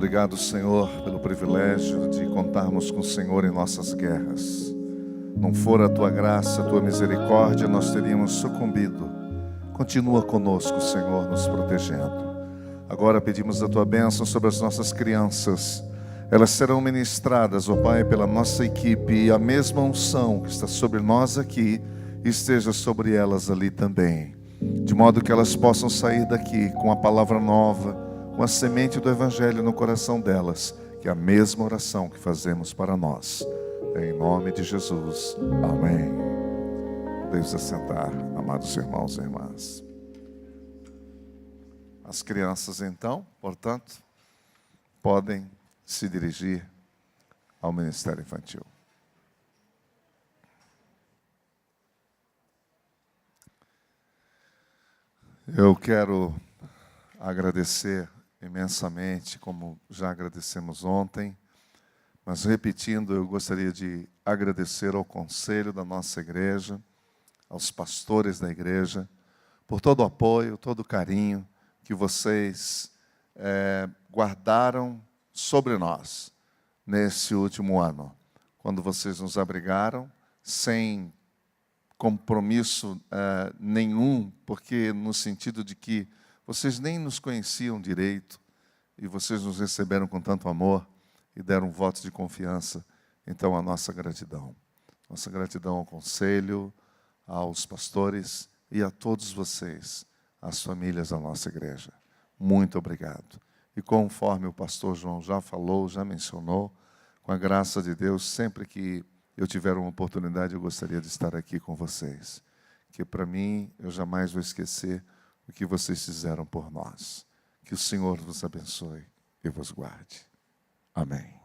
obrigado, Senhor, pelo privilégio de contarmos com o Senhor em nossas guerras. Não fora a Tua graça, a Tua misericórdia, nós teríamos sucumbido. Continua conosco, Senhor, nos protegendo. Agora pedimos a Tua bênção sobre as nossas crianças. Elas serão ministradas, ó Pai, pela nossa equipe, e a mesma unção que está sobre nós aqui, esteja sobre elas ali também. De modo que elas possam sair daqui com a palavra nova, com a semente do Evangelho no coração delas, que é a mesma oração que fazemos para nós. Em nome de Jesus. Amém. Podemos se assentar, amados irmãos e irmãs. As crianças, então, portanto, podem se dirigir ao Ministério Infantil. Eu quero agradecer imensamente, como já agradecemos ontem, mas repetindo, eu gostaria de agradecer ao conselho da nossa igreja, aos pastores da igreja, por todo o apoio, todo o carinho que vocês guardaram sobre nós nesse último ano, quando vocês nos abrigaram, sem compromisso nenhum, porque no sentido de que vocês nem nos conheciam direito e vocês nos receberam com tanto amor e deram um voto de confiança. Então, a nossa gratidão. Nossa gratidão ao conselho, aos pastores e a todos vocês, as famílias da nossa igreja. Muito obrigado. E conforme o pastor João já falou, já mencionou, com a graça de Deus, sempre que eu tiver uma oportunidade, eu gostaria de estar aqui com vocês. Que para mim, eu jamais vou esquecer o que vocês fizeram por nós. Que o Senhor vos abençoe e vos guarde. Amém.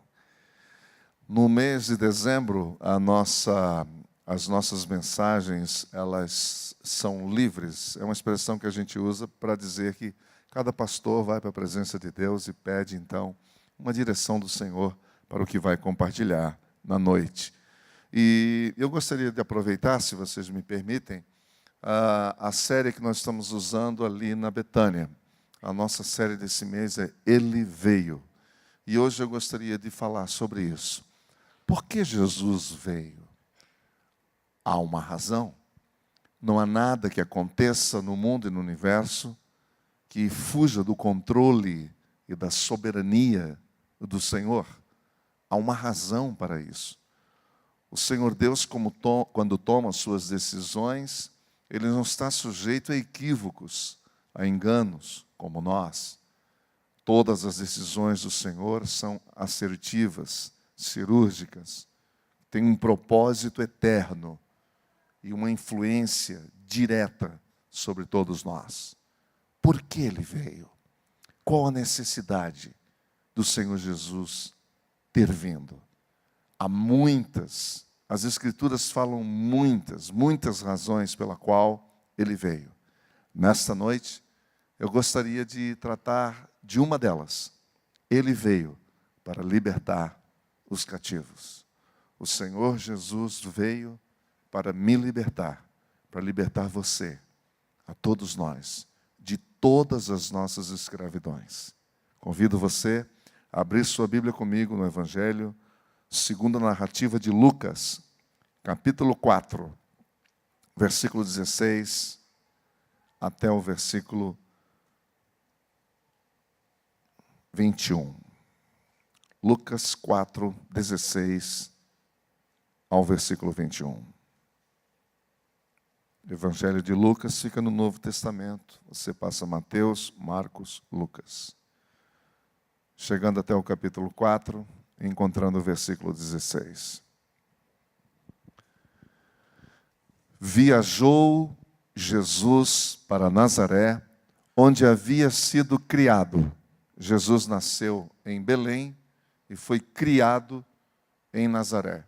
No mês de dezembro, as nossas mensagens, elas são livres. É uma expressão que a gente usa para dizer que cada pastor vai para a presença de Deus e pede, então, uma direção do Senhor para o que vai compartilhar na noite. E eu gostaria de aproveitar, se vocês me permitem, a série que nós estamos usando ali na Betânia. A nossa série desse mês é Ele Veio. E hoje eu gostaria de falar sobre isso. Por que Jesus veio? Há uma razão. Não há nada que aconteça no mundo e no universo que fuja do controle e da soberania do Senhor. Há uma razão para isso. O Senhor Deus, quando toma suas decisões, Ele não está sujeito a equívocos, a enganos, como nós. Todas as decisões do Senhor são assertivas, cirúrgicas, têm um propósito eterno e uma influência direta sobre todos nós. Por que Ele veio? Qual a necessidade do Senhor Jesus ter vindo? Há muitas, as Escrituras falam muitas razões pela qual Ele veio. Nesta noite, eu gostaria de tratar de uma delas. Ele veio para libertar os cativos. O Senhor Jesus veio para me libertar, para libertar você, a todos nós, de todas as nossas escravidões. Convido você a abrir sua Bíblia comigo no Evangelho, segundo a narrativa de Lucas, capítulo 4, versículo 16, até o versículo 21. Lucas 4, 16 ao versículo 21. O Evangelho de Lucas fica no Novo Testamento. Você passa Mateus, Marcos, Lucas. Chegando até o capítulo 4, encontrando o versículo 16. Viajou Jesus para Nazaré, onde havia sido criado. Jesus nasceu em Belém e foi criado em Nazaré,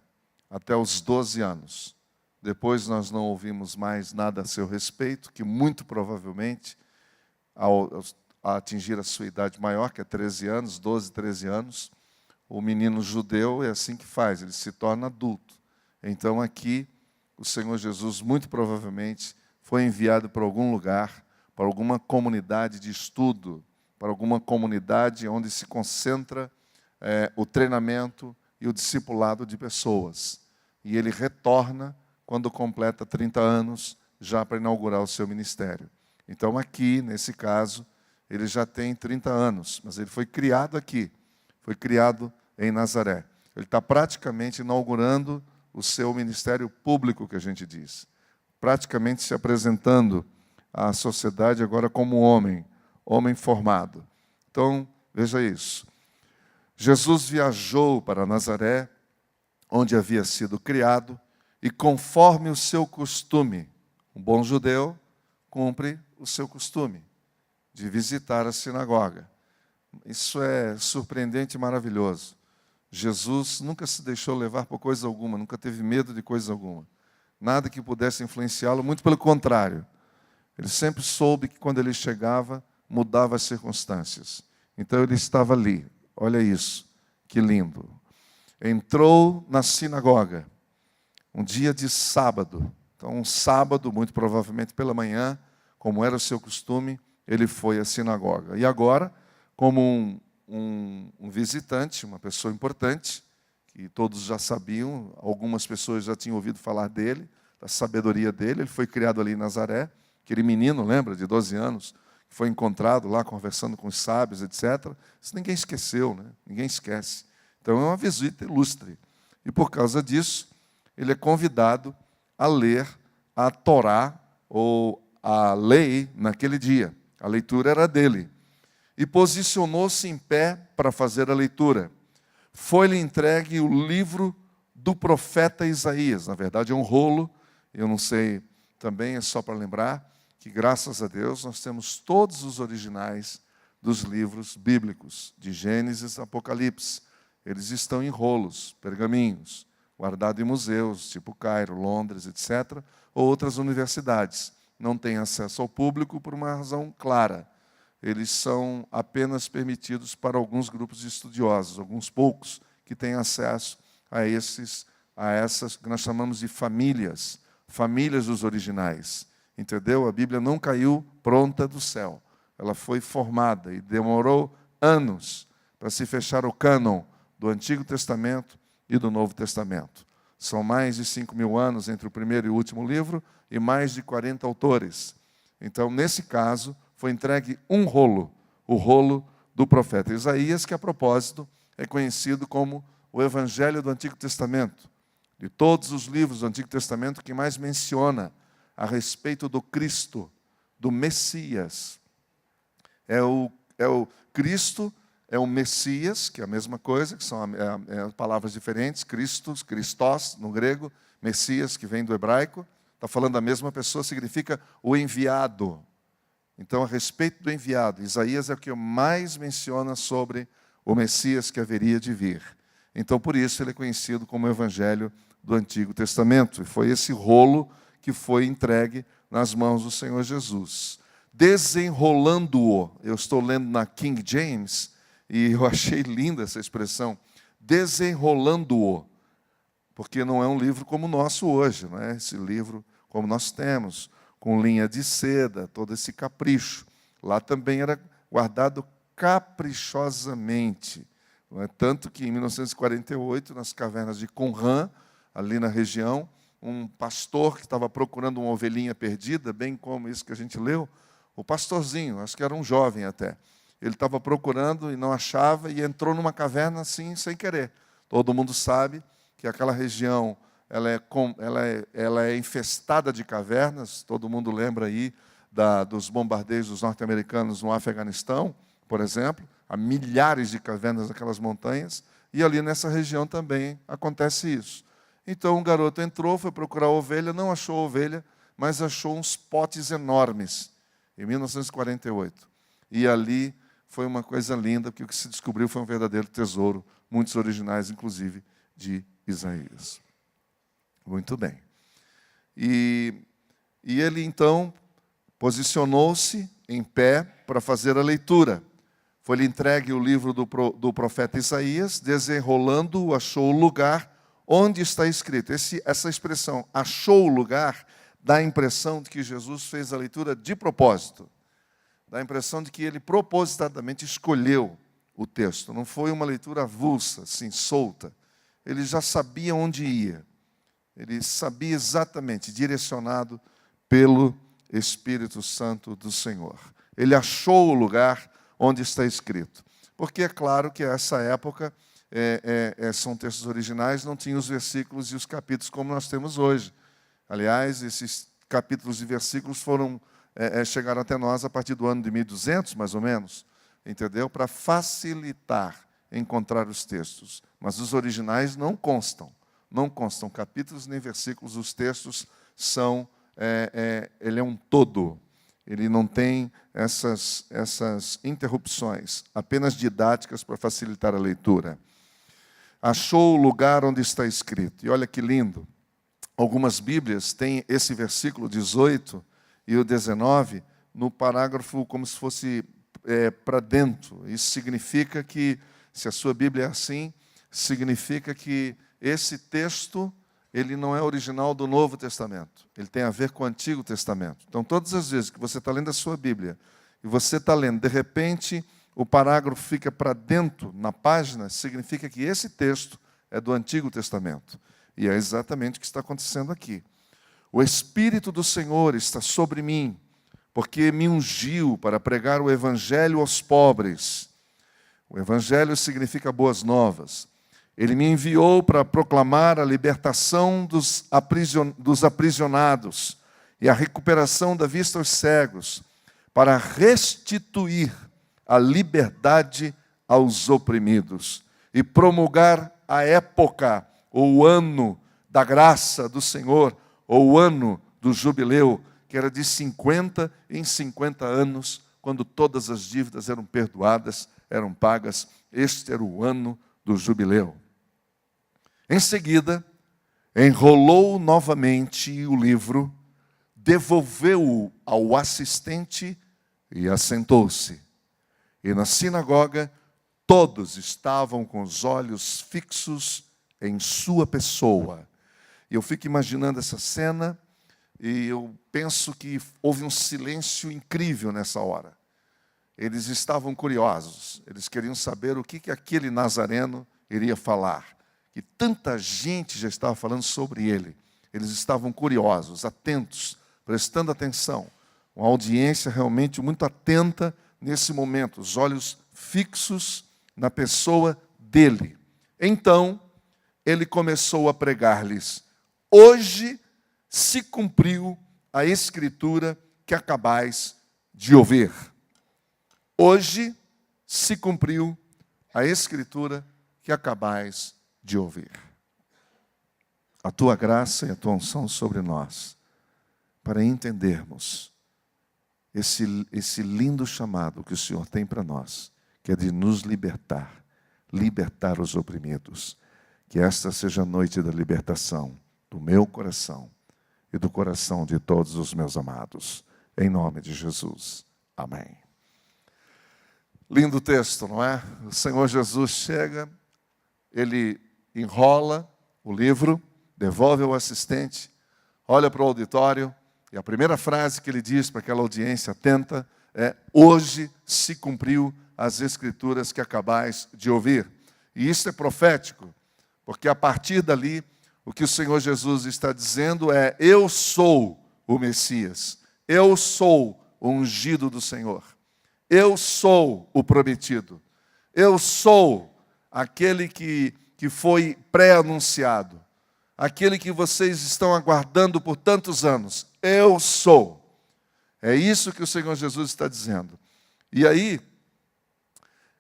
até os 12 anos. Depois nós não ouvimos mais nada a seu respeito, que muito provavelmente, ao atingir a sua idade maior, que é 13 anos, 12, 13 anos, o menino judeu é assim que faz, ele se torna adulto. Então aqui, o Senhor Jesus muito provavelmente foi enviado para algum lugar, para alguma comunidade de estudo, para alguma comunidade onde se concentra o treinamento e o discipulado de pessoas. E ele retorna quando completa 30 anos, já para inaugurar o seu ministério. Então, aqui, nesse caso, ele já tem 30 anos, mas ele foi criado aqui, foi criado em Nazaré. Ele está praticamente inaugurando o seu ministério público, que a gente diz. Praticamente se apresentando à sociedade agora como homem formado. Então, veja isso. Jesus viajou para Nazaré, onde havia sido criado, e conforme o seu costume, um bom judeu cumpre o seu costume de visitar a sinagoga. Isso é surpreendente e maravilhoso. Jesus nunca se deixou levar por coisa alguma, nunca teve medo de coisa alguma. Nada que pudesse influenciá-lo, muito pelo contrário. Ele sempre soube que quando ele chegava, mudava as circunstâncias. Então ele estava ali. Olha isso, que lindo. Entrou na sinagoga, um dia de sábado. Então, um sábado, muito provavelmente pela manhã, como era o seu costume, ele foi à sinagoga. E agora, como um visitante, uma pessoa importante, que todos já sabiam, algumas pessoas já tinham ouvido falar dele, da sabedoria dele, ele foi criado ali em Nazaré, aquele menino, lembra, de 12 anos, que foi encontrado lá conversando com os sábios, etc. Isso ninguém esqueceu, né? Ninguém esquece. Então é uma visita ilustre. E por causa disso, ele é convidado a ler a Torá, ou a lei, naquele dia. A leitura era dele. E posicionou-se em pé para fazer a leitura. Foi-lhe entregue o livro do profeta Isaías. Na verdade, é um rolo, eu não sei, também é só para lembrar que, graças a Deus, nós temos todos os originais dos livros bíblicos, de Gênesis a Apocalipse. Eles estão em rolos, pergaminhos, guardados em museus, tipo Cairo, Londres, etc., ou outras universidades. Não têm acesso ao público por uma razão clara. Eles são apenas permitidos para alguns grupos de estudiosos, alguns poucos que têm acesso a essas que nós chamamos de famílias dos originais. Entendeu? A Bíblia não caiu pronta do céu. Ela foi formada e demorou anos para se fechar o cânon do Antigo Testamento e do Novo Testamento. São mais de 5.000 anos entre o primeiro e o último livro e mais de 40 autores. Então, nesse caso, foi entregue um rolo, o rolo do profeta Isaías, que, a propósito, é conhecido como o Evangelho do Antigo Testamento. De todos os livros do Antigo Testamento, que mais menciona a respeito do Cristo, do Messias. É o Cristo, é o Messias, que é a mesma coisa, que são palavras diferentes, Christos, Christos, no grego, Messias, que vem do hebraico, está falando da mesma pessoa, significa o enviado. Então, a respeito do enviado, Isaías é o que mais menciona sobre o Messias que haveria de vir. Então, por isso, ele é conhecido como o Evangelho do Antigo Testamento. E foi esse rolo que foi entregue nas mãos do Senhor Jesus. Desenrolando-o, eu estou lendo na King James, e eu achei linda essa expressão, desenrolando-o, porque não é um livro como o nosso hoje, não é esse livro como nós temos, com linha de seda, todo esse capricho. Lá também era guardado caprichosamente. Não é? Tanto que em 1948, nas cavernas de Qumran, ali na região, um pastor que estava procurando uma ovelhinha perdida, bem como isso que a gente leu, o pastorzinho, acho que era um jovem até, ele estava procurando e não achava e entrou numa caverna assim, sem querer. Todo mundo sabe que aquela região ela é infestada de cavernas, todo mundo lembra aí dos bombardeios dos norte-americanos no Afeganistão, por exemplo, há milhares de cavernas naquelas montanhas, e ali nessa região também acontece isso. Então o garoto entrou, foi procurar a ovelha, não achou a ovelha, mas achou uns potes enormes, em 1948. E ali foi uma coisa linda, porque o que se descobriu foi um verdadeiro tesouro, muitos originais, inclusive, de Isaías. Muito bem. E ele, então, posicionou-se em pé para fazer a leitura. Foi-lhe entregue o livro do profeta Isaías, desenrolando-o, achou o lugar onde está escrito. Essa expressão, achou o lugar, dá a impressão de que Jesus fez a leitura de propósito. dá a impressão de que ele propositadamente escolheu o texto. Não foi uma leitura avulsa, assim, solta. Ele já sabia onde ia. Ele sabia exatamente, direcionado pelo Espírito Santo do Senhor. Ele achou o lugar onde está escrito. Porque é claro que essa época são textos originais, não tinha os versículos e os capítulos como nós temos hoje. Aliás, esses capítulos e versículos chegaram até nós a partir do ano de 1200, mais ou menos, entendeu? Para facilitar encontrar os textos. Mas os originais não constam capítulos nem versículos, os textos são, ele é um todo, ele não tem essas interrupções, apenas didáticas para facilitar a leitura. Achou o lugar onde está escrito, e olha que lindo, algumas Bíblias têm esse versículo 18 e o 19 no parágrafo como se fosse para dentro. Isso significa que, se a sua Bíblia é assim, significa que esse texto ele não é original do Novo Testamento. Ele tem a ver com o Antigo Testamento. Então, todas as vezes que você está lendo a sua Bíblia, e você está lendo, de repente, o parágrafo fica para dentro, na página, significa que esse texto é do Antigo Testamento. E é exatamente o que está acontecendo aqui. O Espírito do Senhor está sobre mim, porque me ungiu para pregar o Evangelho aos pobres. O Evangelho significa boas novas. Ele me enviou para proclamar a libertação dos aprisionados e a recuperação da vista aos cegos, para restituir a liberdade aos oprimidos e promulgar a época, ou o ano da graça do Senhor, ou o ano do jubileu, que era de 50 em 50 anos, quando todas as dívidas eram perdoadas, eram pagas. Este era o ano do jubileu. Em seguida, enrolou novamente o livro, devolveu-o ao assistente e assentou-se. E na sinagoga, todos estavam com os olhos fixos em sua pessoa. E eu fico imaginando essa cena e eu penso que houve um silêncio incrível nessa hora. Eles estavam curiosos, eles queriam saber o que aquele nazareno iria falar. E tanta gente já estava falando sobre ele. Eles estavam curiosos, atentos, prestando atenção. Uma audiência realmente muito atenta nesse momento, os olhos fixos na pessoa dele. Então, ele começou a pregar-lhes: hoje se cumpriu a escritura que acabais de ouvir. Hoje se cumpriu a escritura que acabais de ouvir. A tua graça e a tua unção sobre nós, para entendermos esse lindo chamado que o Senhor tem para nós, que é de nos libertar os oprimidos. Que esta seja a noite da libertação do meu coração e do coração de todos os meus amados. Em nome de Jesus. Amém. Lindo texto, não é? O Senhor Jesus chega, ele enrola o livro, devolve ao assistente, olha para o auditório, e a primeira frase que ele diz para aquela audiência atenta é: hoje se cumpriu as escrituras que acabais de ouvir. E isso é profético, porque a partir dali, o que o Senhor Jesus está dizendo é: eu sou o Messias, eu sou o ungido do Senhor, eu sou o prometido, eu sou aquele que foi pré-anunciado, aquele que vocês estão aguardando por tantos anos. Eu sou. É isso que o Senhor Jesus está dizendo. E aí,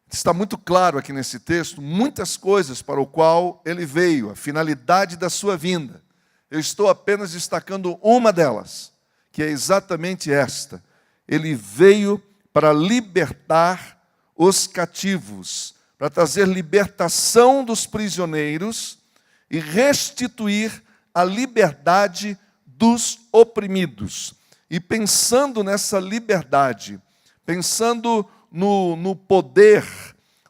está muito claro aqui nesse texto, muitas coisas para o qual ele veio, a finalidade da sua vinda. Eu estou apenas destacando uma delas, que é exatamente esta. Ele veio para libertar os cativos, para trazer libertação dos prisioneiros e restituir a liberdade dos oprimidos. E pensando nessa liberdade, pensando no poder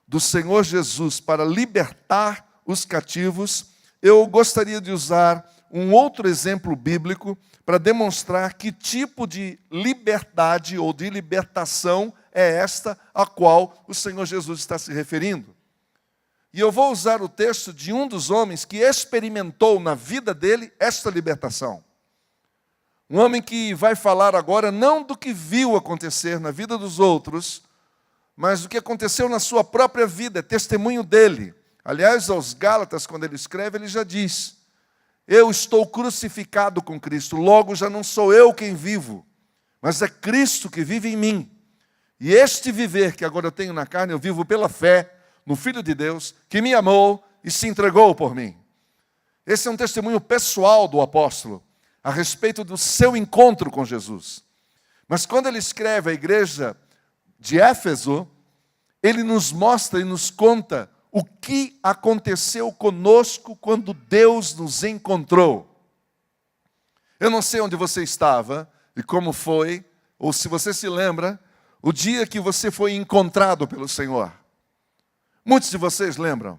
do Senhor Jesus para libertar os cativos, eu gostaria de usar um outro exemplo bíblico para demonstrar que tipo de liberdade ou de libertação é esta a qual o Senhor Jesus está se referindo. E eu vou usar o texto de um dos homens que experimentou na vida dele esta libertação. Um homem que vai falar agora não do que viu acontecer na vida dos outros, mas do que aconteceu na sua própria vida, é testemunho dele. Aliás, aos Gálatas, quando ele escreve, ele já diz: eu estou crucificado com Cristo, logo já não sou eu quem vivo, mas é Cristo que vive em mim. E este viver que agora eu tenho na carne, eu vivo pela fé no Filho de Deus, que me amou e se entregou por mim. Esse é um testemunho pessoal do apóstolo, a respeito do seu encontro com Jesus. Mas quando ele escreve à igreja de Éfeso, ele nos mostra e nos conta o que aconteceu conosco quando Deus nos encontrou. Eu não sei onde você estava e como foi, ou se você se lembra, o dia que você foi encontrado pelo Senhor. Muitos de vocês lembram?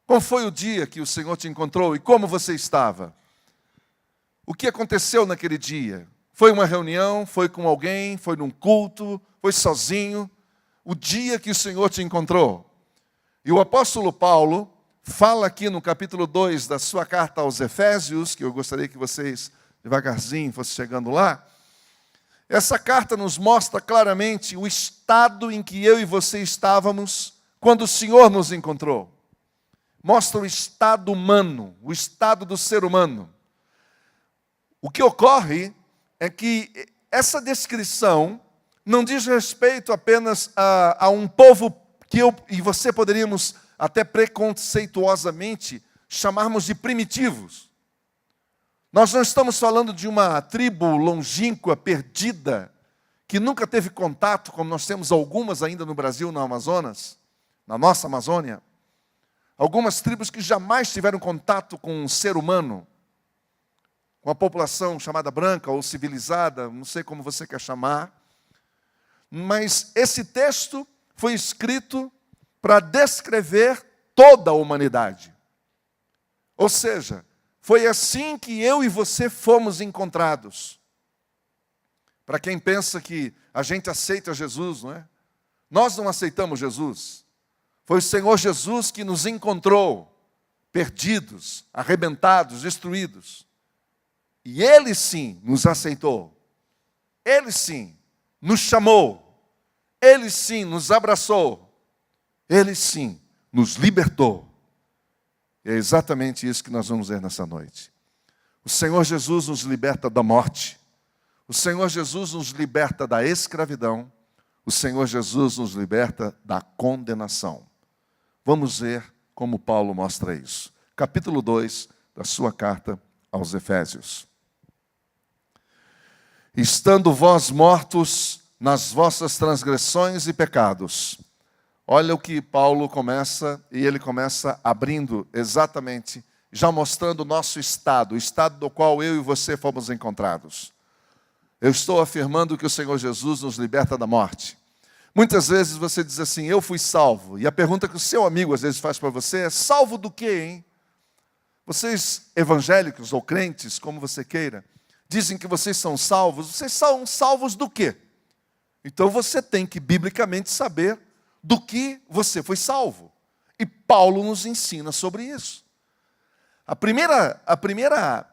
Qual foi o dia que o Senhor te encontrou e como você estava? O que aconteceu naquele dia? Foi uma reunião? Foi com alguém? Foi num culto? Foi sozinho? O dia que o Senhor te encontrou. E o apóstolo Paulo fala aqui no capítulo 2 da sua carta aos Efésios, que eu gostaria que vocês devagarzinho fossem chegando lá. Essa carta nos mostra claramente o estado em que eu e você estávamos quando o Senhor nos encontrou. Mostra o estado humano, o estado do ser humano. O que ocorre é que essa descrição não diz respeito apenas a um povo que eu e você poderíamos até preconceituosamente chamarmos de primitivos. Nós não estamos falando de uma tribo longínqua, perdida, que nunca teve contato, como nós temos algumas ainda no Brasil, no Amazonas, na nossa Amazônia. Algumas tribos que jamais tiveram contato com um ser humano, com a população chamada branca ou civilizada, não sei como você quer chamar. Mas esse texto foi escrito para descrever toda a humanidade. Ou seja, foi assim que eu e você fomos encontrados. Para quem pensa que a gente aceita Jesus, não é? Nós não aceitamos Jesus. Foi o Senhor Jesus que nos encontrou, perdidos, arrebentados, destruídos. E Ele sim nos aceitou. Ele sim nos chamou. Ele sim nos abraçou. Ele sim nos libertou. E é exatamente isso que nós vamos ver nessa noite. O Senhor Jesus nos liberta da morte. O Senhor Jesus nos liberta da escravidão. O Senhor Jesus nos liberta da condenação. Vamos ver como Paulo mostra isso. Capítulo 2 da sua carta aos Efésios. Estando vós mortos nas vossas transgressões e pecados. Olha o que Paulo começa, e ele começa abrindo exatamente, já mostrando o nosso estado, o estado do qual eu e você fomos encontrados. Eu estou afirmando que o Senhor Jesus nos liberta da morte. Muitas vezes você diz assim, eu fui salvo. E a pergunta que o seu amigo às vezes faz para você é, salvo do quê, hein? Vocês evangélicos ou crentes, como você queira, dizem que vocês são salvos do quê? Então você tem que biblicamente saber do que você foi salvo. E Paulo nos ensina sobre isso. A primeira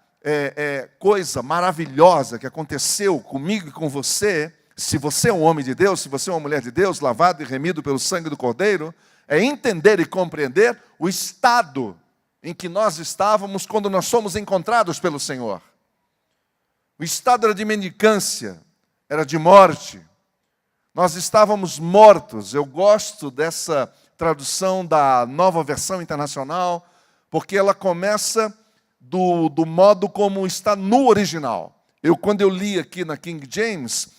coisa maravilhosa que aconteceu comigo e com você, se você é um homem de Deus, se você é uma mulher de Deus, lavado e remido pelo sangue do Cordeiro, é entender e compreender o estado em que nós estávamos quando nós fomos encontrados pelo Senhor. O estado era de mendicância, era de morte. Nós estávamos mortos. Eu gosto dessa tradução da Nova Versão Internacional, porque ela começa do modo como está no original. Quando eu li aqui na King James,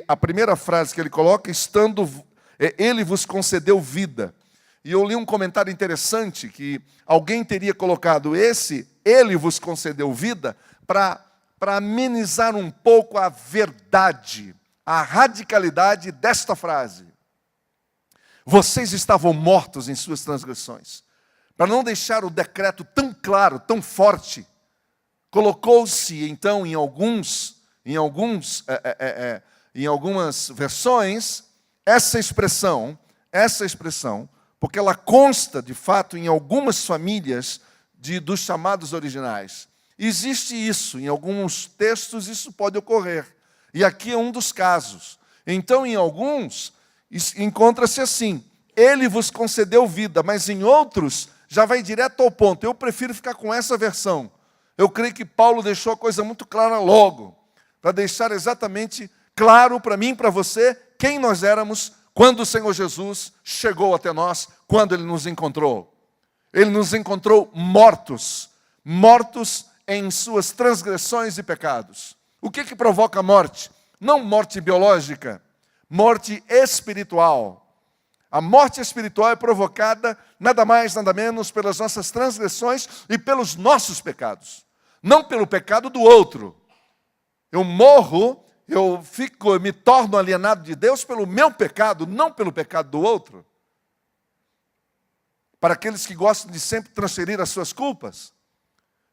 a primeira frase que ele coloca, ele vos concedeu vida. E eu li um comentário interessante, que alguém teria colocado ele vos concedeu vida, para amenizar um pouco a verdade, a radicalidade desta frase. Vocês estavam mortos em suas transgressões. Para não deixar o decreto tão claro, tão forte, colocou-se então em algumas versões essa expressão, porque ela consta de fato em algumas famílias dos chamados originais. Existe isso, em alguns textos isso pode ocorrer. E aqui é um dos casos. Então, em alguns, encontra-se assim: ele vos concedeu vida, mas em outros, já vai direto ao ponto. Eu prefiro ficar com essa versão. Eu creio que Paulo deixou a coisa muito clara logo, para deixar exatamente claro para mim e para você quem nós éramos quando o Senhor Jesus chegou até nós, quando Ele nos encontrou. Ele nos encontrou mortos em suas transgressões e pecados. O que provoca a morte? Não morte biológica, morte espiritual. A morte espiritual é provocada nada mais, nada menos pelas nossas transgressões e pelos nossos pecados. Não pelo pecado do outro. Eu morro, eu me torno alienado de Deus pelo meu pecado, não pelo pecado do outro. Para aqueles que gostam de sempre transferir as suas culpas,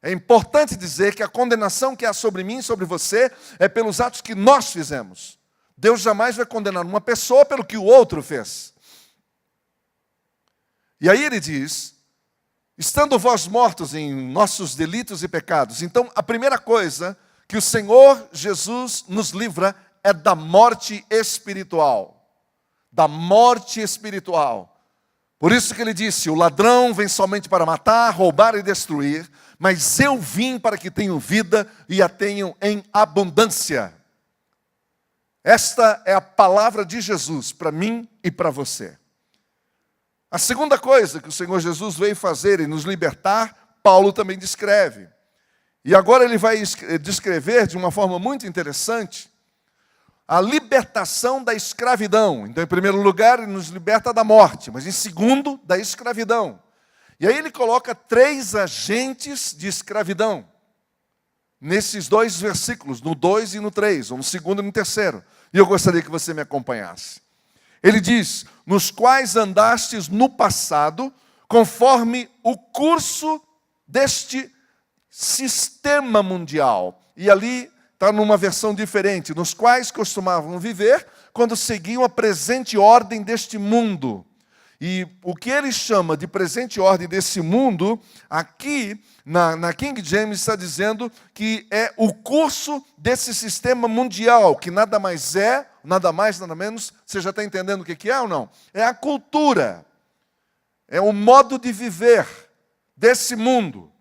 é importante dizer que a condenação que há sobre mim e sobre você é pelos atos que nós fizemos. Deus jamais vai condenar uma pessoa pelo que o outro fez. E aí ele diz: estando vós mortos em nossos delitos e pecados. Então, a primeira coisa que o Senhor Jesus nos livra é da morte espiritual. Da morte espiritual. Por isso que ele disse: o ladrão vem somente para matar, roubar e destruir, mas eu vim para que tenham vida e a tenham em abundância. Esta é a palavra de Jesus para mim e para você. A segunda coisa que o Senhor Jesus veio fazer e nos libertar, Paulo também descreve. E agora ele vai descrever de uma forma muito interessante a libertação da escravidão. Então, em primeiro lugar, ele nos liberta da morte, mas em segundo, da escravidão. E aí ele coloca 3 agentes de escravidão, nesses 2 versículos, no 2 e no 3, ou no segundo e no terceiro. E eu gostaria que você me acompanhasse. Ele diz: nos quais andastes no passado, conforme o curso deste sistema mundial. E ali está numa versão diferente: nos quais costumavam viver quando seguiam a presente ordem deste mundo. E o que ele chama de presente ordem desse mundo, aqui na King James está dizendo que é o curso desse sistema mundial, que nada mais, nada menos, você já está entendendo o que é ou não? É a cultura, é o modo de viver desse mundo.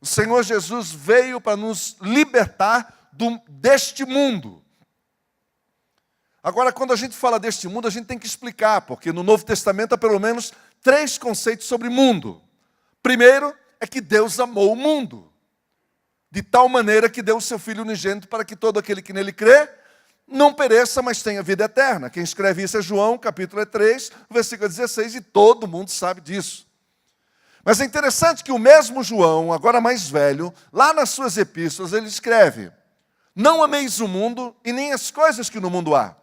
O Senhor Jesus veio para nos libertar deste mundo. Agora, quando a gente fala deste mundo, a gente tem que explicar, porque no Novo Testamento há pelo menos 3 conceitos sobre mundo. Primeiro, é que Deus amou o mundo, de tal maneira que deu o seu Filho unigênito para que todo aquele que nele crê não pereça, mas tenha vida eterna. Quem escreve isso é João, capítulo 3, versículo 16, e todo mundo sabe disso. Mas é interessante que o mesmo João, agora mais velho, lá nas suas epístolas, ele escreve: não ameis o mundo e nem as coisas que no mundo há.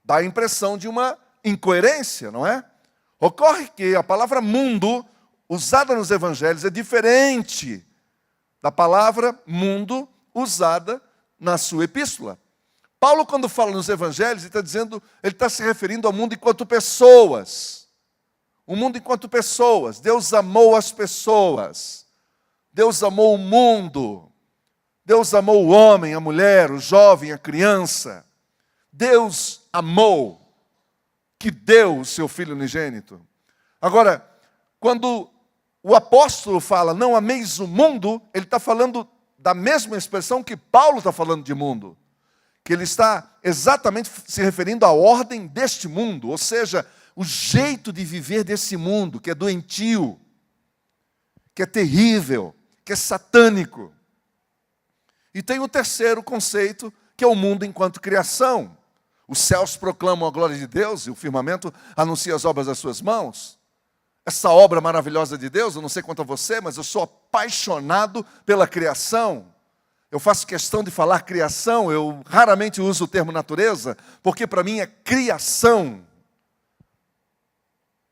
Dá a impressão de uma incoerência, não é? Ocorre que a palavra mundo, usada nos evangelhos, é diferente da palavra mundo usada na sua epístola. Paulo, quando fala nos evangelhos, ele está se referindo ao mundo enquanto pessoas. O mundo enquanto pessoas. Deus amou as pessoas. Deus amou o mundo. Deus amou o homem, a mulher, o jovem, a criança. Deus amou, que deu o seu Filho unigênito. Agora, quando o apóstolo fala, não ameis o mundo, ele está falando da mesma expressão que Paulo está falando de mundo. Que ele está exatamente se referindo à ordem deste mundo, ou seja, o jeito de viver desse mundo, que é doentio, que é terrível, que é satânico. E tem o terceiro conceito, que é o mundo enquanto criação. Os céus proclamam a glória de Deus e o firmamento anuncia as obras das suas mãos. Essa obra maravilhosa de Deus, eu não sei quanto a você, mas eu sou apaixonado pela criação. Eu faço questão de falar criação, eu raramente uso o termo natureza, porque para mim é criação.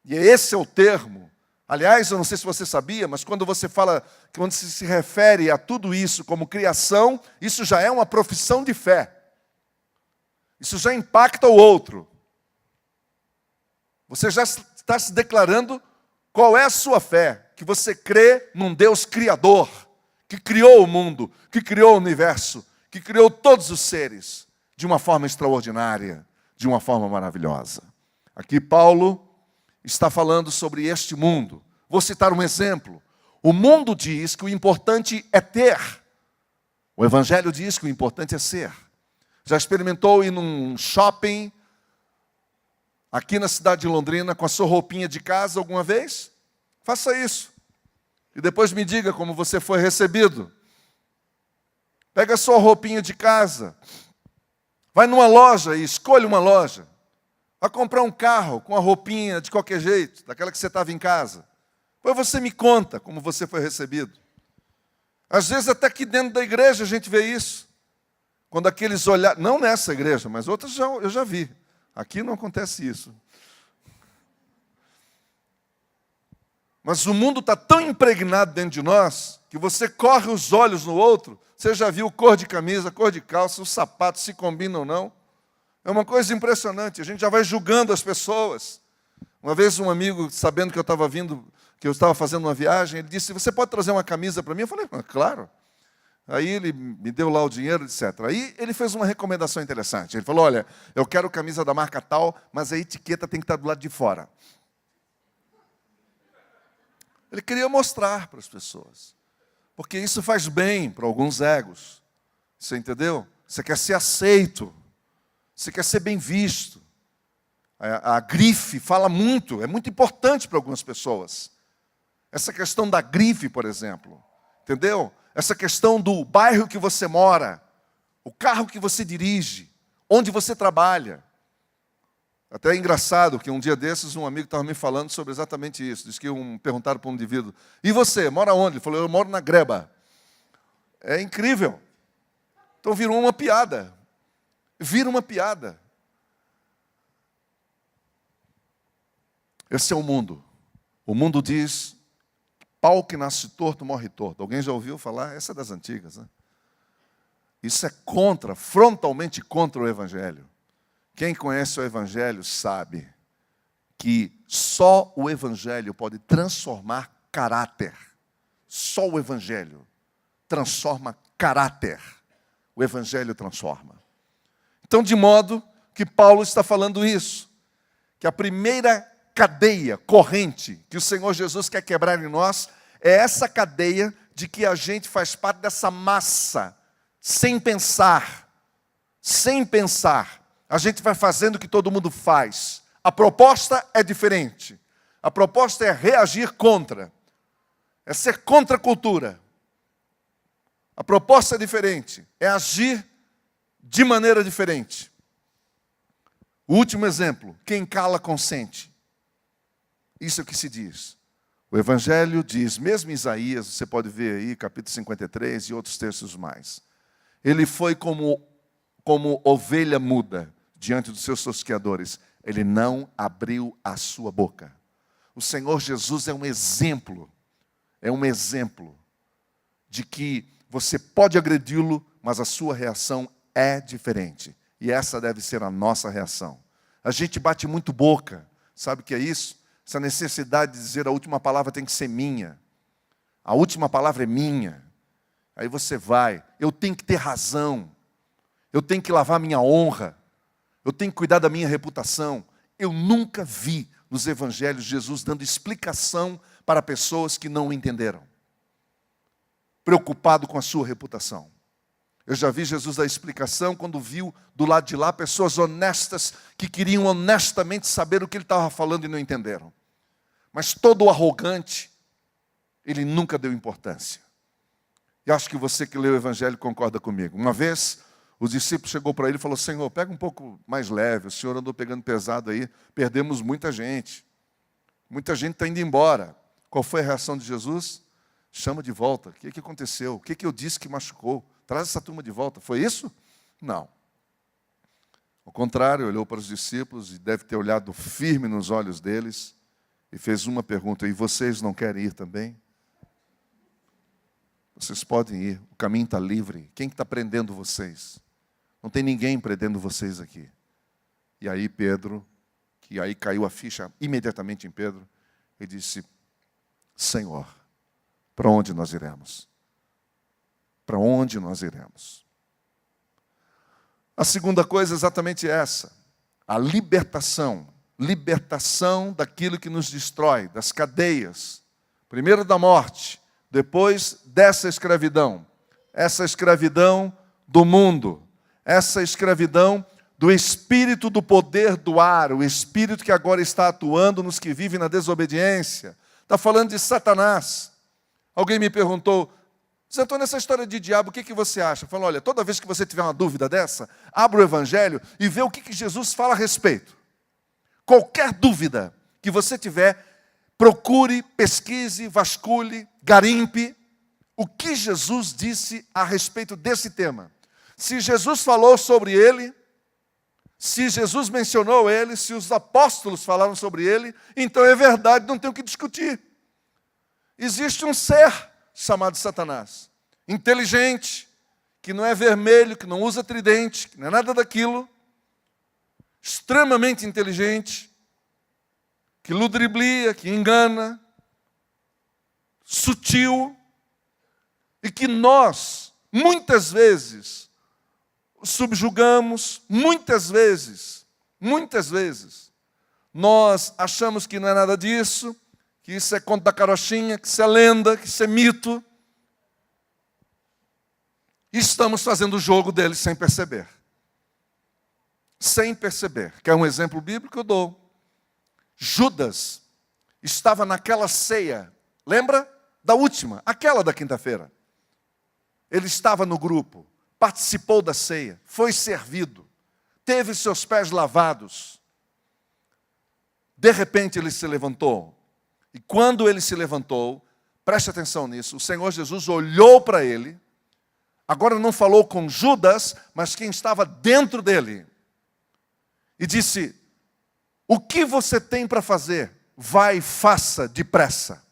E esse é o termo Aliás, eu não sei se você sabia, mas quando você fala, quando se refere a tudo isso como criação, isso já é uma profissão de fé. Isso já impacta o outro. Você já está se declarando qual é a sua fé, que você crê num Deus criador, que criou o mundo, que criou o universo, que criou todos os seres de uma forma extraordinária, de uma forma maravilhosa. Aqui Paulo está falando sobre este mundo. Vou citar um exemplo. O mundo diz que o importante é ter. O Evangelho diz que o importante é ser. Já experimentou ir num shopping aqui na cidade de Londrina com a sua roupinha de casa alguma vez? Faça isso. E depois me diga como você foi recebido. Pega a sua roupinha de casa. Vai numa loja e escolhe uma loja. Vai comprar um carro com a roupinha de qualquer jeito, daquela que você estava em casa. Depois você me conta como você foi recebido. Às vezes até aqui dentro da igreja a gente vê isso. Quando aqueles olhares, não nessa igreja, mas outras eu já vi. Aqui não acontece isso. Mas o mundo está tão impregnado dentro de nós, que você corre os olhos no outro, você já viu cor de camisa, cor de calça, os sapatos se combinam ou não. É uma coisa impressionante, a gente já vai julgando as pessoas. Uma vez um amigo, sabendo que eu estava vindo, que eu estava fazendo uma viagem, ele disse, você pode trazer uma camisa para mim? Eu falei, claro. Aí ele me deu lá o dinheiro, etc. Aí ele fez uma recomendação interessante. Ele falou, olha, eu quero camisa da marca tal, mas a etiqueta tem que estar do lado de fora. Ele queria mostrar para as pessoas. Porque isso faz bem para alguns egos. Você entendeu? Você quer ser aceito. Você quer ser bem visto. A grife fala muito, é muito importante para algumas pessoas. Essa questão da grife, por exemplo. Entendeu? Essa questão do bairro que você mora, o carro que você dirige, onde você trabalha. Até é engraçado que um dia desses um amigo estava me falando sobre exatamente isso. Diz que perguntaram para um indivíduo, e você, mora onde? Ele falou, eu moro na Greba. É incrível. Então virou uma piada. Vira uma piada. Esse é o mundo. O mundo diz, pau que nasce torto, morre torto. Alguém já ouviu falar? Essa é das antigas, né? Isso é frontalmente contra o Evangelho. Quem conhece o Evangelho sabe que só o Evangelho pode transformar caráter. Só o Evangelho transforma caráter. O Evangelho transforma. Então, de modo que Paulo está falando isso, que a primeira cadeia, corrente, que o Senhor Jesus quer quebrar em nós, é essa cadeia de que a gente faz parte dessa massa, sem pensar, a gente vai fazendo o que todo mundo faz. A proposta é diferente. A proposta é reagir contra. É ser contra a cultura. A proposta é diferente. É agir de maneira diferente. O último exemplo. Quem cala, consente. Isso é o que se diz. O Evangelho diz, mesmo em Isaías, você pode ver aí, capítulo 53 e outros textos mais. Ele foi como ovelha muda diante dos seus tosqueadores. Ele não abriu a sua boca. O Senhor Jesus é um exemplo de que você pode agredi-lo, mas a sua reação é diferente. E essa deve ser a nossa reação. A gente bate muito boca. Sabe o que é isso? Essa necessidade de dizer a última palavra tem que ser minha. A última palavra é minha. Aí você vai. Eu tenho que ter razão. Eu tenho que lavar minha honra. Eu tenho que cuidar da minha reputação. Eu nunca vi nos evangelhos Jesus dando explicação para pessoas que não o entenderam. Preocupado com a sua reputação. Eu já vi Jesus dar explicação quando viu do lado de lá pessoas honestas que queriam honestamente saber o que ele estava falando e não entenderam. Mas todo o arrogante, ele nunca deu importância. E acho que você que leu o Evangelho concorda comigo. Uma vez, os discípulos chegou para ele e falou, Senhor, pega um pouco mais leve, o Senhor andou pegando pesado aí, perdemos muita gente. Muita gente está indo embora. Qual foi a reação de Jesus? Chama de volta. O que aconteceu? O que eu disse que machucou? Traz essa turma de volta. Foi isso? Não. Ao contrário, olhou para os discípulos e deve ter olhado firme nos olhos deles e fez uma pergunta: e vocês não querem ir também? Vocês podem ir, o caminho está livre. Quem está prendendo vocês? Não tem ninguém prendendo vocês aqui. E aí Pedro, que aí caiu a ficha imediatamente em Pedro, ele disse: Senhor, para onde nós iremos? Para onde nós iremos? A segunda coisa é exatamente essa: a libertação. Libertação daquilo que nos destrói, das cadeias. Primeiro da morte, depois dessa escravidão. Essa escravidão do mundo. Essa escravidão do espírito do poder do ar, o espírito que agora está atuando nos que vivem na desobediência. Está falando de Satanás. Alguém me perguntou: Zé Antônio, nessa história de diabo, o que você acha? Eu falo: olha, toda vez que você tiver uma dúvida dessa, abra o Evangelho e vê o que Jesus fala a respeito. Qualquer dúvida que você tiver, procure, pesquise, vasculhe, garimpe o que Jesus disse a respeito desse tema. Se Jesus falou sobre ele, se Jesus mencionou ele, se os apóstolos falaram sobre ele, então é verdade, não tem o que discutir. Existe um ser chamado Satanás, inteligente, que não é vermelho, que não usa tridente, que não é nada daquilo, extremamente inteligente, que ludibriia, que engana, sutil, e que nós, muitas vezes, subjugamos, muitas vezes, nós achamos que não é nada disso, que isso é conto da carochinha, que isso é lenda, que isso é mito. E estamos fazendo o jogo deles sem perceber. Sem perceber. Quer um exemplo bíblico? Eu dou. Judas estava naquela ceia, lembra? Da última, aquela da quinta-feira. Ele estava no grupo, participou da ceia, foi servido, teve seus pés lavados. De repente ele se levantou. E quando ele se levantou, preste atenção nisso, o Senhor Jesus olhou para ele, agora não falou com Judas, mas quem estava dentro dele, e disse: o que você tem para fazer? Vai e faça depressa.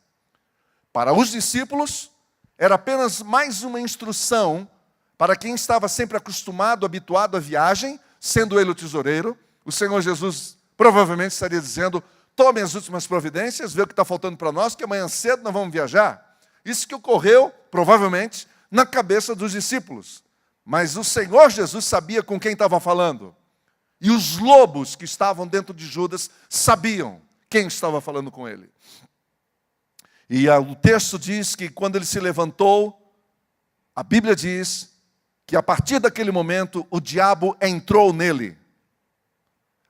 Para os discípulos, era apenas mais uma instrução para quem estava sempre acostumado, habituado à viagem, sendo ele o tesoureiro. O Senhor Jesus provavelmente estaria dizendo: tome as últimas providências, vê o que está faltando para nós, que amanhã cedo nós vamos viajar. Isso que ocorreu, provavelmente, na cabeça dos discípulos. Mas o Senhor Jesus sabia com quem estava falando. E os lobos que estavam dentro de Judas sabiam quem estava falando com ele. E o texto diz que quando ele se levantou, a Bíblia diz que a partir daquele momento o diabo entrou nele.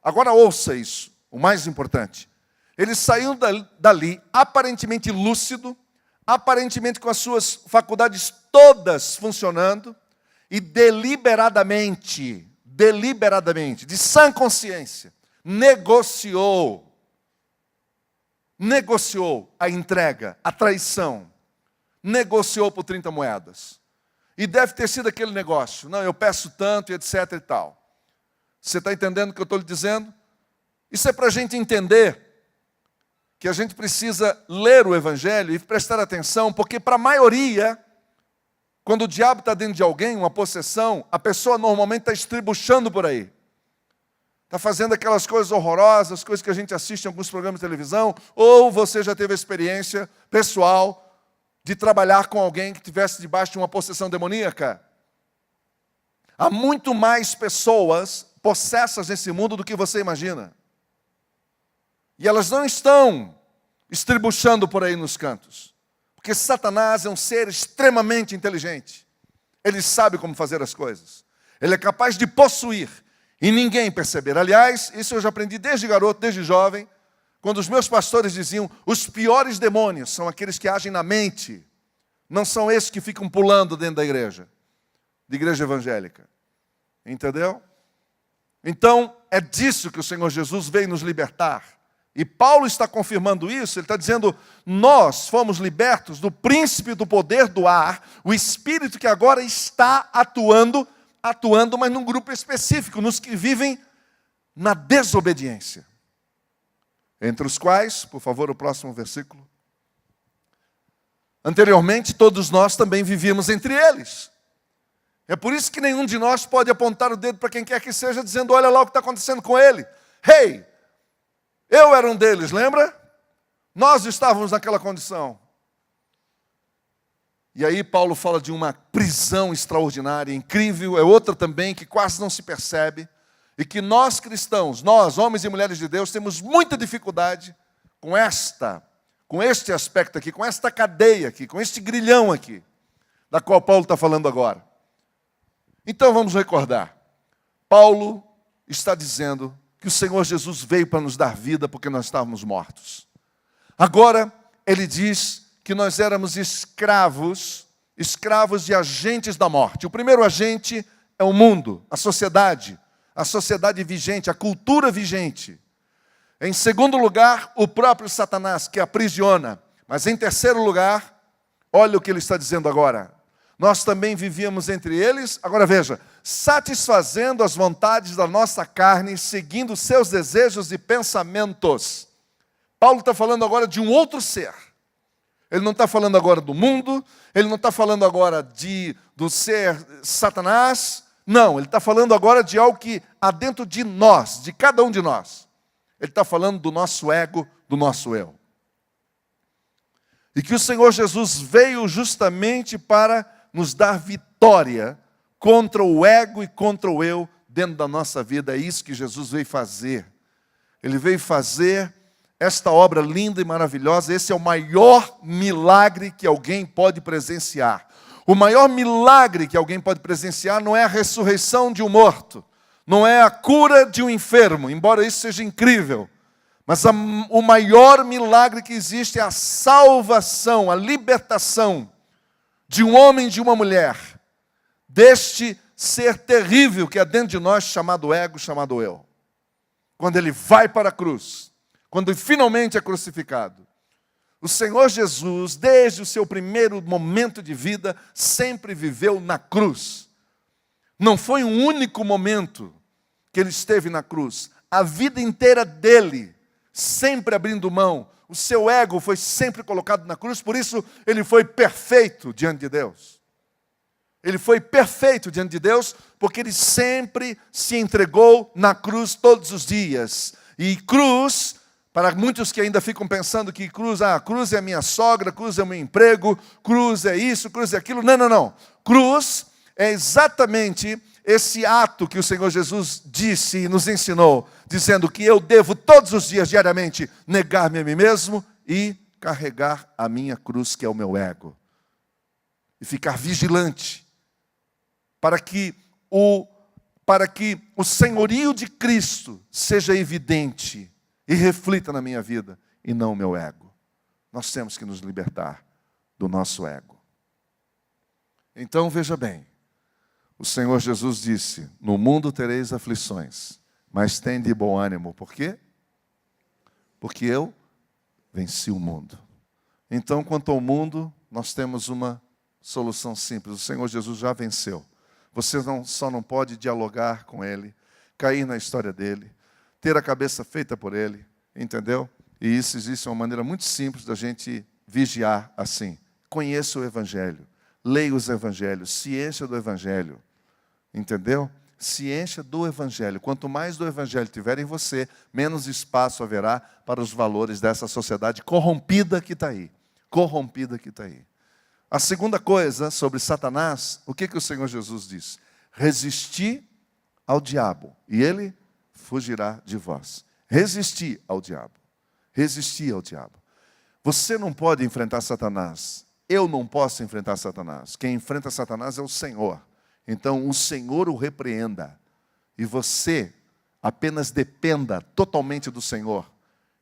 Agora ouça isso, o mais importante. Ele saiu dali aparentemente lúcido, aparentemente com as suas faculdades todas funcionando, e deliberadamente, de sã consciência, negociou a entrega, a traição, negociou por 30 moedas. E deve ter sido aquele negócio: não, eu peço tanto, etc e tal. Você está entendendo o que eu estou lhe dizendo? Isso é para a gente entender que a gente precisa ler o Evangelho e prestar atenção, porque para a maioria, quando o diabo está dentro de alguém, uma possessão, a pessoa normalmente está estribuchando por aí. Está fazendo aquelas coisas horrorosas, coisas que a gente assiste em alguns programas de televisão, ou você já teve a experiência pessoal de trabalhar com alguém que estivesse debaixo de uma possessão demoníaca. Há muito mais pessoas possessas nesse mundo do que você imagina. E elas não estão estribuchando por aí nos cantos. Porque Satanás é um ser extremamente inteligente. Ele sabe como fazer as coisas. Ele é capaz de possuir e ninguém perceber. Aliás, isso eu já aprendi desde garoto, desde jovem, quando os meus pastores diziam: os piores demônios são aqueles que agem na mente, não são esses que ficam pulando dentro da igreja, de igreja evangélica. Entendeu? Então, é disso que o Senhor Jesus veio nos libertar. E Paulo está confirmando isso, ele está dizendo: nós fomos libertos do príncipe do poder do ar, o espírito que agora está atuando, mas num grupo específico, nos que vivem na desobediência. Entre os quais, por favor, o próximo versículo. Anteriormente, todos nós também vivíamos entre eles. É por isso que nenhum de nós pode apontar o dedo para quem quer que seja, dizendo, olha lá o que está acontecendo com ele. Hey, eu era um deles, lembra? Nós estávamos naquela condição. E aí Paulo fala de uma prisão extraordinária, incrível, é outra também que quase não se percebe, e que nós cristãos, nós, homens e mulheres de Deus, temos muita dificuldade com este aspecto aqui, com esta cadeia aqui, com este grilhão aqui, da qual Paulo está falando agora. Então vamos recordar. Paulo está dizendo que o Senhor Jesus veio para nos dar vida porque nós estávamos mortos. Agora ele diz que nós éramos escravos de agentes da morte. O primeiro agente é o mundo, a sociedade vigente, a cultura vigente. Em segundo lugar, o próprio Satanás, que aprisiona. Mas em terceiro lugar, olha o que ele está dizendo agora. Nós também vivíamos entre eles, agora veja, satisfazendo as vontades da nossa carne, seguindo seus desejos e pensamentos. Paulo está falando agora de um outro ser. Ele não está falando agora do mundo, ele não está falando agora do ser Satanás. Não, ele está falando agora de algo que há dentro de nós, de cada um de nós. Ele está falando do nosso ego, do nosso eu. E que o Senhor Jesus veio justamente para nos dar vitória contra o ego e contra o eu dentro da nossa vida. É isso que Jesus veio fazer. Ele veio fazer esta obra linda e maravilhosa. Esse é o maior milagre que alguém pode presenciar. O maior milagre que alguém pode presenciar não é a ressurreição de um morto, não é a cura de um enfermo, embora isso seja incrível. Mas o maior milagre que existe é a salvação, a libertação de um homem e de uma mulher, deste ser terrível que é dentro de nós, chamado ego, chamado eu. Quando ele vai para a cruz, quando finalmente é crucificado. O Senhor Jesus, desde o seu primeiro momento de vida, sempre viveu na cruz. Não foi um único momento que ele esteve na cruz. A vida inteira dele, sempre abrindo mão. O seu ego foi sempre colocado na cruz, por isso ele foi perfeito diante de Deus. Ele foi perfeito diante de Deus, porque ele sempre se entregou na cruz todos os dias. E cruz, para muitos que ainda ficam pensando que cruz é a minha sogra, cruz é o meu emprego, cruz é isso, cruz é aquilo. Não, não, não. Cruz é exatamente esse ato que o Senhor Jesus disse e nos ensinou, dizendo que eu devo todos os dias, diariamente, negar-me a mim mesmo e carregar a minha cruz, que é o meu ego. E ficar vigilante, para que o senhorio de Cristo seja evidente e reflita na minha vida, e não o meu ego. Nós temos que nos libertar do nosso ego. Então, veja bem, o Senhor Jesus disse, no mundo tereis aflições, mas tende bom ânimo. Por quê? Porque eu venci o mundo. Então, quanto ao mundo, nós temos uma solução simples. O Senhor Jesus já venceu. Você só não pode dialogar com Ele, cair na história dEle, ter a cabeça feita por Ele, entendeu? E isso existe uma maneira muito simples da gente vigiar assim. Conheça o Evangelho, leia os Evangelhos, se encha do Evangelho, entendeu? Se encha do Evangelho. Quanto mais do Evangelho tiver em você, menos espaço haverá para os valores dessa sociedade corrompida que está aí. Corrompida que está aí. A segunda coisa sobre Satanás, o que o Senhor Jesus diz? Resisti ao diabo, e ele fugirá de vós. Resistir ao diabo. Resistir ao diabo. Você não pode enfrentar Satanás. Eu não posso enfrentar Satanás. Quem enfrenta Satanás é o Senhor. Então o Senhor o repreenda. E você apenas dependa totalmente do Senhor.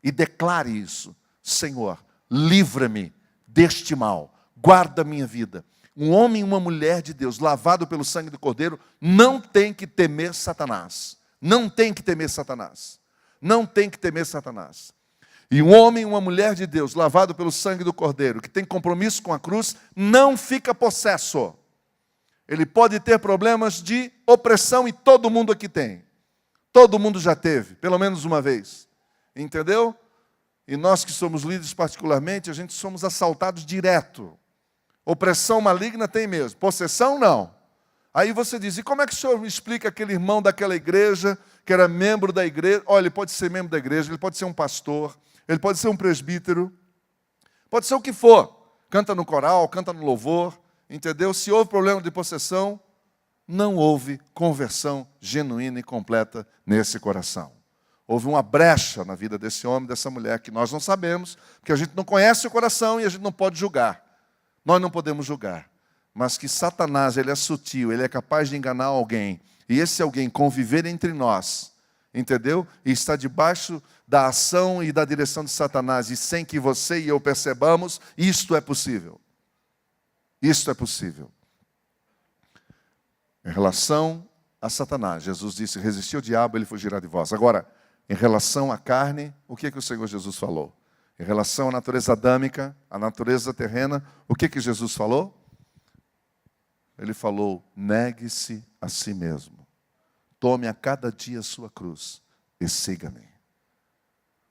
E declare isso. Senhor, livra-me deste mal. Guarda a minha vida. Um homem e uma mulher de Deus, lavado pelo sangue do Cordeiro, não tem que temer Satanás. Não tem que temer Satanás. Não tem que temer Satanás. E um homem e uma mulher de Deus, lavado pelo sangue do Cordeiro, que tem compromisso com a cruz, não fica possesso. Ele pode ter problemas de opressão, e todo mundo aqui tem. Todo mundo já teve, pelo menos uma vez. Entendeu? e nós que somos líderes particularmente, a gente somos assaltados direto. Opressão maligna tem mesmo, possessão não. Aí você diz, e como é que o senhor me explica aquele irmão daquela igreja, que era membro da igreja? Olha, ele pode ser membro da igreja, ele pode ser um pastor, ele pode ser um presbítero, pode ser o que for. Canta no coral, canta no louvor, entendeu? Se houve problema de possessão, não houve conversão genuína e completa nesse coração. Houve uma brecha na vida desse homem, dessa mulher, que nós não sabemos, porque a gente não conhece o coração e a gente não pode julgar. Nós não podemos julgar. Mas que Satanás, ele é sutil, ele é capaz de enganar alguém. E esse alguém conviver entre nós, entendeu? E está debaixo da ação e da direção de Satanás, e sem que você e eu percebamos, isto é possível. Isto é possível. Em relação a Satanás, Jesus disse, resistir ao diabo, ele fugirá de vós. Agora, em relação à carne, o que o Senhor Jesus falou? Em relação à natureza adâmica, à natureza terrena, o que Jesus falou? Ele falou, negue-se a si mesmo. Tome a cada dia a sua cruz e siga-me.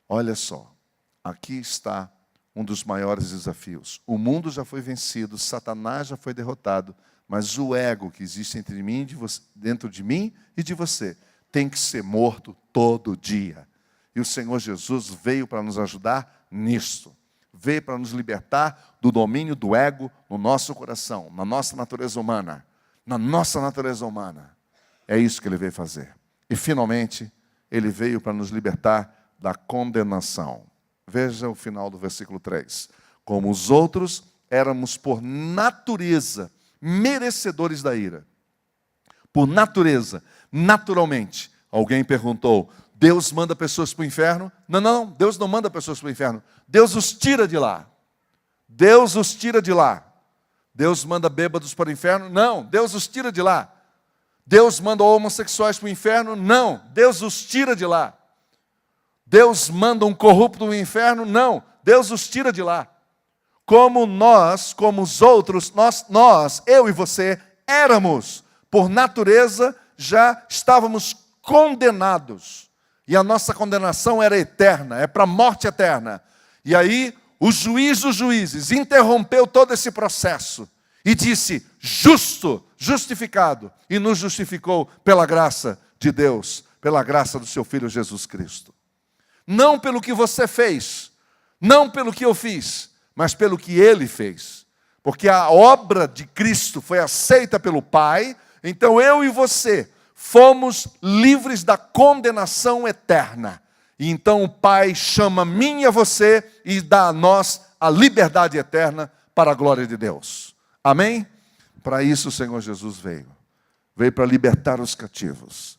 Olha só, aqui está um dos maiores desafios. O mundo já foi vencido, Satanás já foi derrotado, mas o ego que existe entre mim, dentro de mim e de você, tem que ser morto todo dia. E o Senhor Jesus veio para nos ajudar nisto. Veio para nos libertar do domínio do ego no nosso coração, na nossa natureza humana. Na nossa natureza humana. É isso que ele veio fazer. E finalmente, ele veio para nos libertar da condenação. Veja o final do versículo 3. Como os outros, éramos por natureza merecedores da ira. Por natureza, naturalmente. Alguém perguntou, Deus manda pessoas para o inferno? Não, Deus não manda pessoas para o inferno. Deus os tira de lá. Deus os tira de lá. Deus manda bêbados para o inferno? Não, Deus os tira de lá. Deus manda homossexuais para o inferno? Não, Deus os tira de lá. Deus manda um corrupto para o inferno? Não, Deus os tira de lá. Como nós, como os outros, nós, eu e você, éramos, por natureza, já estávamos condenados. E a nossa condenação era eterna, é para a morte eterna. E aí, o juiz dos juízes interrompeu todo esse processo e disse, justo, justificado, e nos justificou pela graça de Deus, pela graça do seu Filho Jesus Cristo. Não pelo que você fez, não pelo que eu fiz, mas pelo que Ele fez. Porque a obra de Cristo foi aceita pelo Pai, então eu e você fomos livres da condenação eterna. E então o Pai chama a mim e a você e dá a nós a liberdade eterna para a glória de Deus. Amém? Para isso o Senhor Jesus veio. Veio para libertar os cativos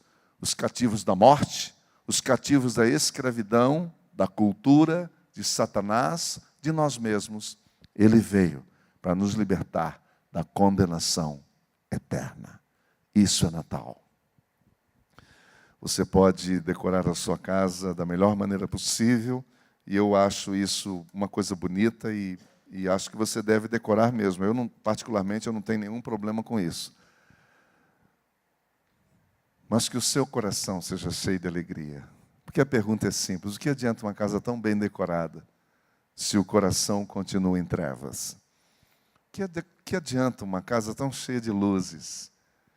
da morte, os cativos da escravidão, da cultura, de Satanás, de nós mesmos. Ele veio para nos libertar da condenação eterna. Isso é Natal. Você pode decorar a sua casa da melhor maneira possível, e eu acho isso uma coisa bonita e acho que você deve decorar mesmo. Eu, não, particularmente, eu não tenho nenhum problema com isso. Mas que o seu coração seja cheio de alegria. Porque a pergunta é simples, o que adianta uma casa tão bem decorada se o coração continua em trevas? Que adianta uma casa tão cheia de luzes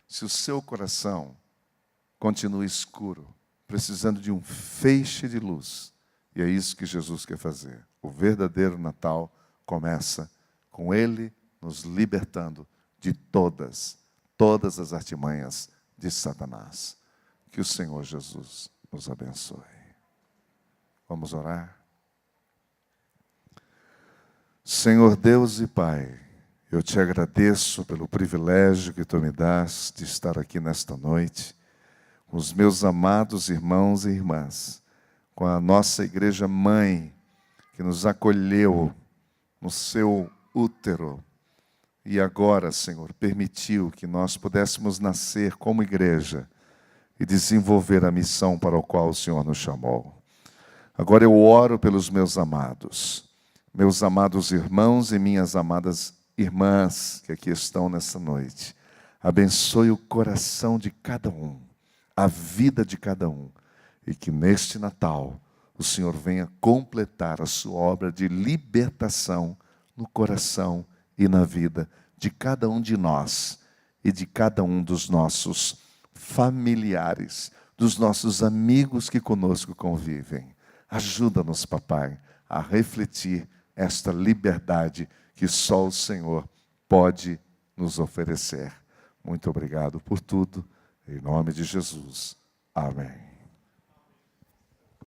se o seu coração continua escuro, precisando de um feixe de luz? E é isso que Jesus quer fazer. O verdadeiro Natal começa com Ele nos libertando de todas as artimanhas de Satanás. Que o Senhor Jesus nos abençoe. Vamos orar? Senhor Deus e Pai, eu te agradeço pelo privilégio que Tu me dás de estar aqui nesta noite, com os meus amados irmãos e irmãs, com a nossa igreja mãe, que nos acolheu no seu útero, e agora, Senhor, permitiu que nós pudéssemos nascer como igreja e desenvolver a missão para a qual o Senhor nos chamou. Agora eu oro pelos meus amados irmãos e minhas amadas irmãs que aqui estão nessa noite. Abençoe o coração de cada um, a vida de cada um, e que neste Natal o Senhor venha completar a sua obra de libertação no coração e na vida de cada um de nós e de cada um dos nossos familiares, dos nossos amigos que conosco convivem. Ajuda-nos, papai, a refletir esta liberdade que só o Senhor pode nos oferecer. Muito obrigado por tudo. Em nome de Jesus. Amém.